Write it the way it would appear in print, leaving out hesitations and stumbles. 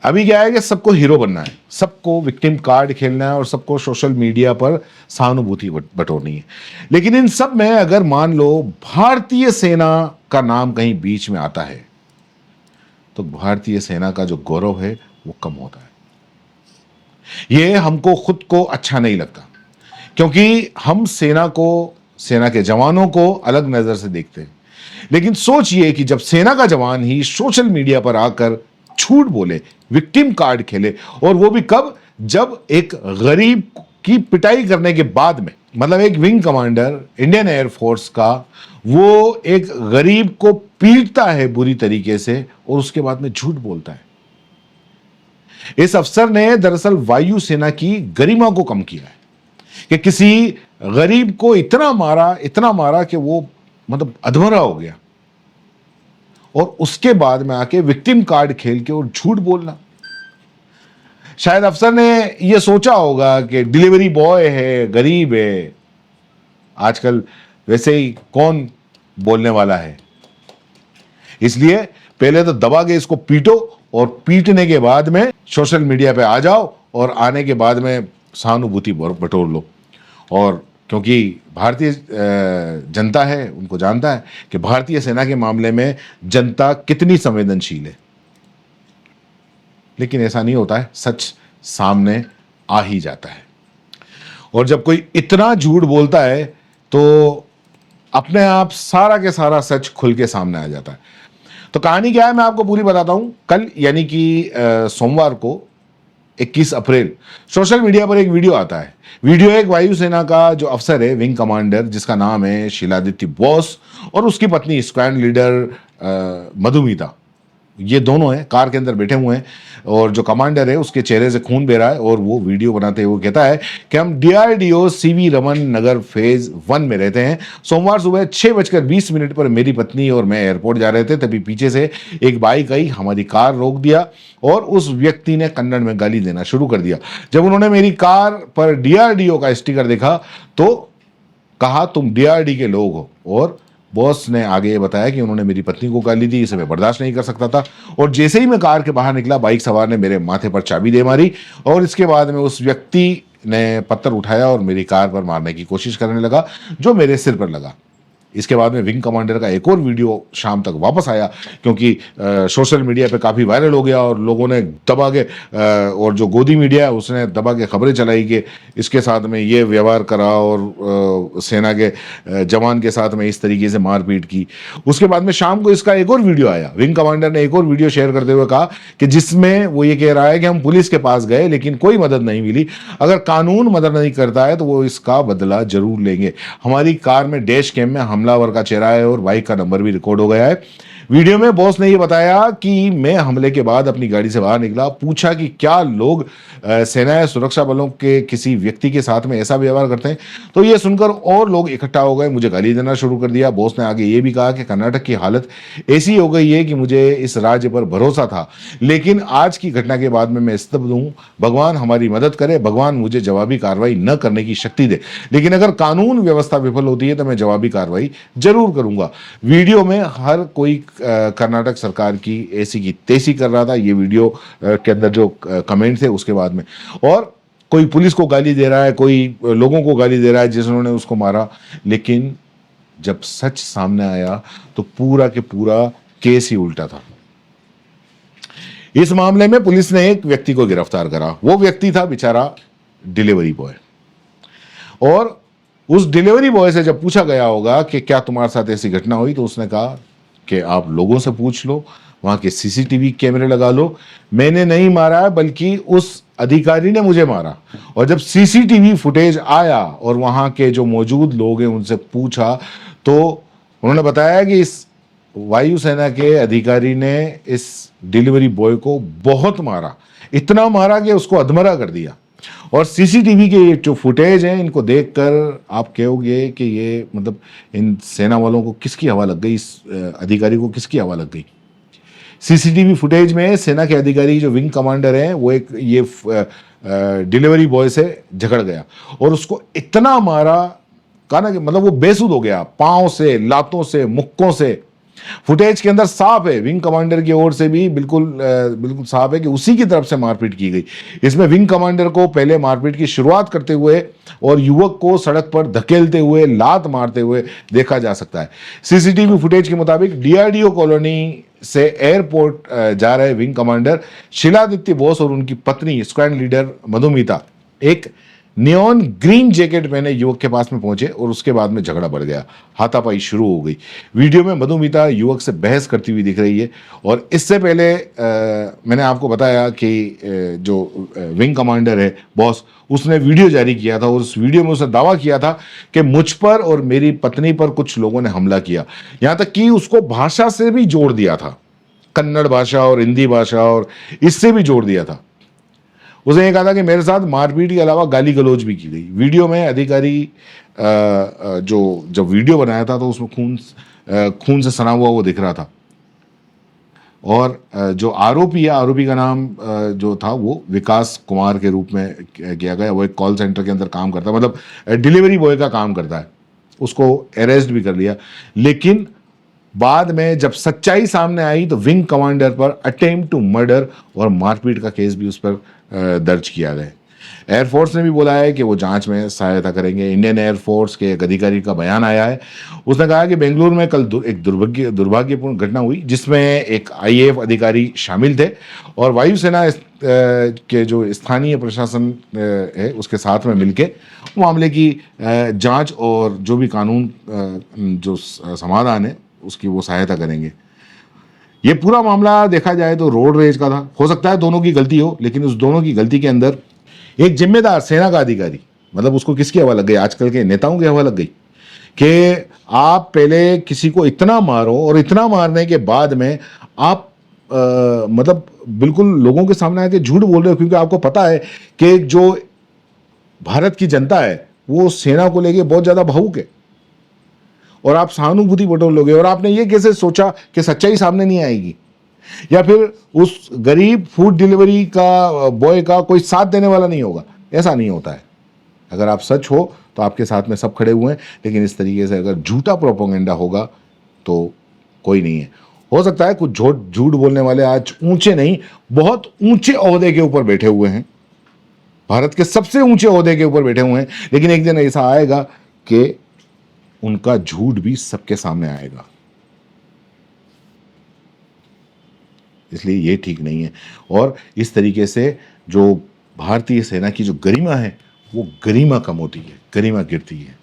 अभी क्या है कि सबको हीरो बनना है, सबको विक्टिम कार्ड खेलना है और सबको सोशल मीडिया पर सहानुभूति बटोरनी है। लेकिन इन सब में अगर मान लो भारतीय सेना का नाम कहीं बीच में आता है तो भारतीय सेना का जो गौरव है वो कम होता है। ये हमको खुद को अच्छा नहीं लगता, क्योंकि हम सेना को, सेना के जवानों को अलग नजर से देखते हैं। लेकिन सोचिए कि जब सेना का जवान ही सोशल मीडिया पर आकर झूठ बोले, विक्टिम कार्ड खेले, और वो भी कब, जब एक गरीब की पिटाई करने के बाद में, मतलब एक विंग कमांडर इंडियन एयरफोर्स का, वो एक गरीब को पीटता है बुरी तरीके से और उसके बाद में झूठ बोलता है। इस अफसर ने दरअसल वायुसेना की गरिमा को कम किया है कि किसी गरीब को इतना मारा कि वो मतलब अधमरा हो गया, और उसके बाद में आके विक्टिम कार्ड खेल के और झूठ बोलना। शायद अफसर ने यह सोचा होगा कि डिलीवरी बॉय है, गरीब है, आजकल वैसे ही कौन बोलने वाला है, इसलिए पहले तो दबा के इसको पीटो और पीटने के बाद में सोशल मीडिया पे आ जाओ और आने के बाद में सहानुभूति बटोर लो। और क्योंकि भारतीय जनता है, उनको जानता है कि भारतीय सेना के मामले में जनता कितनी संवेदनशील है। लेकिन ऐसा नहीं होता है, सच सामने आ ही जाता है। और जब कोई इतना झूठ बोलता है तो अपने आप सारा के सारा सच खुल के सामने आ जाता है। तो कहानी क्या है मैं आपको पूरी बताता हूं। कल यानी कि सोमवार को 21 अप्रैल सोशल मीडिया पर एक वीडियो आता है। वीडियो एक वायुसेना का जो अफसर है, विंग कमांडर, जिसका नाम है शीलादित्य बोस, और उसकी पत्नी स्क्वाड लीडर मधुमिता, ये दोनों हैं, कार के अंदर बैठे हुए हैं, और जो कमांडर है उसके चेहरे से खून बह रहा है। और वो वीडियो बनाते हुए कहता है कि हम DRDO CV रमन नगर फेज 1 में रहते हैं। सोमवार सुबह 6:20 पर मेरी पत्नी और मैं एयरपोर्ट जा रहे थे, तभी पीछे से एक बाइक आई, हमारी कार रोक दिया और उस व्यक्ति ने कन्नड़ में गाली देना शुरू कर दिया। जब उन्होंने मेरी कार पर DRDO का स्टिकर देखा तो कहा तुम DRD के लोग हो। और बॉस ने आगे ये बताया कि उन्होंने मेरी पत्नी को गाली दी, इसे मैं बर्दाश्त नहीं कर सकता था। और जैसे ही मैं कार के बाहर निकला, बाइक सवार ने मेरे माथे पर चाबी दे मारी और इसके बाद में उस व्यक्ति ने पत्थर उठाया और मेरी कार पर मारने की कोशिश करने लगा, जो मेरे सिर पर लगा। इसके बाद में विंग कमांडर का एक और वीडियो शाम तक वापस आया, क्योंकि सोशल मीडिया पे काफ़ी वायरल हो गया और लोगों ने दबा के और जो गोदी मीडिया है उसने दबा के खबरें चलाई कि इसके साथ में ये व्यवहार करा और सेना के जवान के साथ में इस तरीके से मारपीट की। उसके बाद में शाम को इसका एक और वीडियो आया। विंग कमांडर ने एक और वीडियो शेयर करते हुए कहा कि जिसमें वो ये कह रहा है कि हम पुलिस के पास गए लेकिन कोई मदद नहीं मिली, अगर कानून मदद नहीं करता है तो वो इसका बदला जरूर लेंगे। हमारी कार में डैश कैम में हमलावर का चेहरा है और बाइक का नंबर भी रिकॉर्ड हो गया है। वीडियो में बॉस ने यह बताया कि मैं हमले के बाद अपनी गाड़ी से बाहर निकला, पूछा कि क्या लोग सेना या सुरक्षा बलों के किसी व्यक्ति के साथ में ऐसा व्यवहार करते हैं, तो यह सुनकर और लोग इकट्ठा हो गए, मुझे गाली देना शुरू कर दिया। बॉस ने आगे ये भी कहा कि कर्नाटक की हालत ऐसी हो गई है कि मुझे इस राज्य पर भरोसा था, लेकिन आज की घटना के बाद में मैं स्तब्ध हूं। भगवान हमारी मदद करे, भगवान मुझे जवाबी कार्रवाई न करने की शक्ति दे, लेकिन अगर कानून व्यवस्था विफल होती है तो मैं जवाबी कार्रवाई जरूर करूंगा। वीडियो में हर कोई कर्नाटक सरकार की ऐसी की तैसी कर रहा था। ये वीडियो के अंदर जो कमेंट थे उसके बाद में, और कोई पुलिस को गाली दे रहा है, कोई लोगों को गाली दे रहा है जिन्होंने उसको मारा। लेकिन जब सच सामने आया तो पूरा के पूरा केस ही उल्टा था। इस मामले में पुलिस ने एक व्यक्ति को गिरफ्तार करा। वो व्यक्ति था बेचारा डिलीवरी बॉय। और उस डिलीवरी बॉय से जब पूछा गया होगा कि क्या तुम्हारे साथ ऐसी घटना हुई, तो उसने कहा कि आप लोगों से पूछ लो, वहां के CCTV कैमरे लगा लो, मैंने नहीं मारा बल्कि उस अधिकारी ने मुझे मारा। और जब CCTV फुटेज आया और वहां के जो मौजूद लोग हैं उनसे पूछा तो उन्होंने बताया कि इस वायुसेना के अधिकारी ने इस डिलीवरी बॉय को बहुत मारा, इतना मारा कि उसको अधमरा कर दिया। और CCTV के ये जो फुटेज हैं, इनको देखकर आप कहोगे कि ये मतलब इन सेना वालों को किसकी हवा लग गई, इस अधिकारी को किसकी हवा लग गई। CCTV फुटेज में सेना के अधिकारी जो विंग कमांडर हैं वो एक ये डिलीवरी बॉय से झगड़ गया और उसको इतना मारा, कहा ना कि मतलब वो बेसुध हो गया, पांव से, लातों से, मुक्कों से। फुटेज के अंदर साफ है, विंग कमांडर की ओर से भी बिल्कुल साफ है कि उसी की तरफ से मारपीट की गई। इसमें विंग कमांडर को पहले मारपीट की शुरुआत करते हुए और युवक को सड़क पर धकेलते हुए, लात मारते हुए देखा जा सकता है। सीसीटीवी फुटेज के मुताबिक डीआरडीओ कॉलोनी से एयरपोर्ट जा रहे विंग कमांडर शिलादित्य बोस और उनकी पत्नी स्क्वाड लीडर मधुमिता एक नियॉन ग्रीन जैकेट पहने युवक के पास में पहुंचे और उसके बाद में झगड़ा बढ़ गया, हाथापाई शुरू हो गई। वीडियो में मधुमिता युवक से बहस करती हुई दिख रही है। और इससे पहले मैंने आपको बताया कि जो विंग कमांडर है बॉस, उसने वीडियो जारी किया था और उस वीडियो में उसने दावा किया था कि मुझ पर और मेरी पत्नी पर कुछ लोगों ने हमला किया। यहां तक कि उसको भाषा से भी जोड़ दिया था, कन्नड़ भाषा और हिंदी भाषा, और इससे भी जोड़ दिया था। उसने ये कहा था कि मेरे साथ मारपीट के अलावा गाली गलौज भी की गई। वीडियो में अधिकारी जो जब वीडियो बनाया था तो उसमें खून से सना हुआ वो दिख रहा था। और जो आरोपी है, आरोपी का नाम जो था वो विकास कुमार के रूप में किया गया। वो एक कॉल सेंटर के अंदर काम करता है, मतलब डिलीवरी बॉय का काम करता है। उसको अरेस्ट भी कर लिया, लेकिन बाद में जब सच्चाई सामने आई तो विंग कमांडर पर अटेम्प्ट टू मर्डर और मारपीट का केस भी उस पर दर्ज किया गया। एयरफोर्स ने भी बोला है कि वो जांच में सहायता करेंगे। इंडियन एयरफोर्स के एक अधिकारी का बयान आया है। उसने कहा कि बेंगलुरु में कल एक दुर्भाग्यपूर्ण घटना हुई जिसमें एक आईएएफ अधिकारी शामिल थे और वायुसेना के जो स्थानीय प्रशासन है उसके साथ में मिलके मामले की जांच और जो भी कानून जो समाधान है उसकी वो सहायता करेंगे। ये पूरा मामला देखा जाए तो रोड रेज का था। हो सकता है दोनों की गलती हो, लेकिन उस दोनों की गलती के अंदर एक जिम्मेदार सेना का अधिकारी, मतलब उसको किसकी हवा लग गई, आजकल के नेताओं की हवा लग गई कि आप पहले किसी को इतना मारो और इतना मारने के बाद में आप मतलब बिल्कुल लोगों के सामने आके झूठ बोल रहे हो, क्योंकि आपको पता है कि जो भारत की जनता है वो सेना को लेके बहुत ज्यादा भावुक है और आप सहानुभूति बटोर लोगे। और आपने ये कैसे सोचा कि सच्चाई सामने नहीं आएगी, या फिर उस गरीब फूड डिलीवरी का बॉय का कोई साथ देने वाला नहीं होगा? ऐसा नहीं होता है। अगर आप सच हो तो आपके साथ में सब खड़े हुए हैं, लेकिन इस तरीके से अगर झूठा प्रोपेगेंडा होगा तो कोई नहीं है। हो सकता है कुछ झूठ बोलने वाले आज ऊंचे नहीं, बहुत ऊंचे ओहदे के ऊपर बैठे हुए हैं, भारत के सबसे ऊंचे ओहदे के ऊपर बैठे हुए हैं, लेकिन एक दिन ऐसा आएगा कि उनका झूठ भी सबके सामने आएगा। इसलिए ये ठीक नहीं है। और इस तरीके से जो भारतीय सेना की जो गरिमा है वो गरिमा कम होती है, गरिमा गिरती है।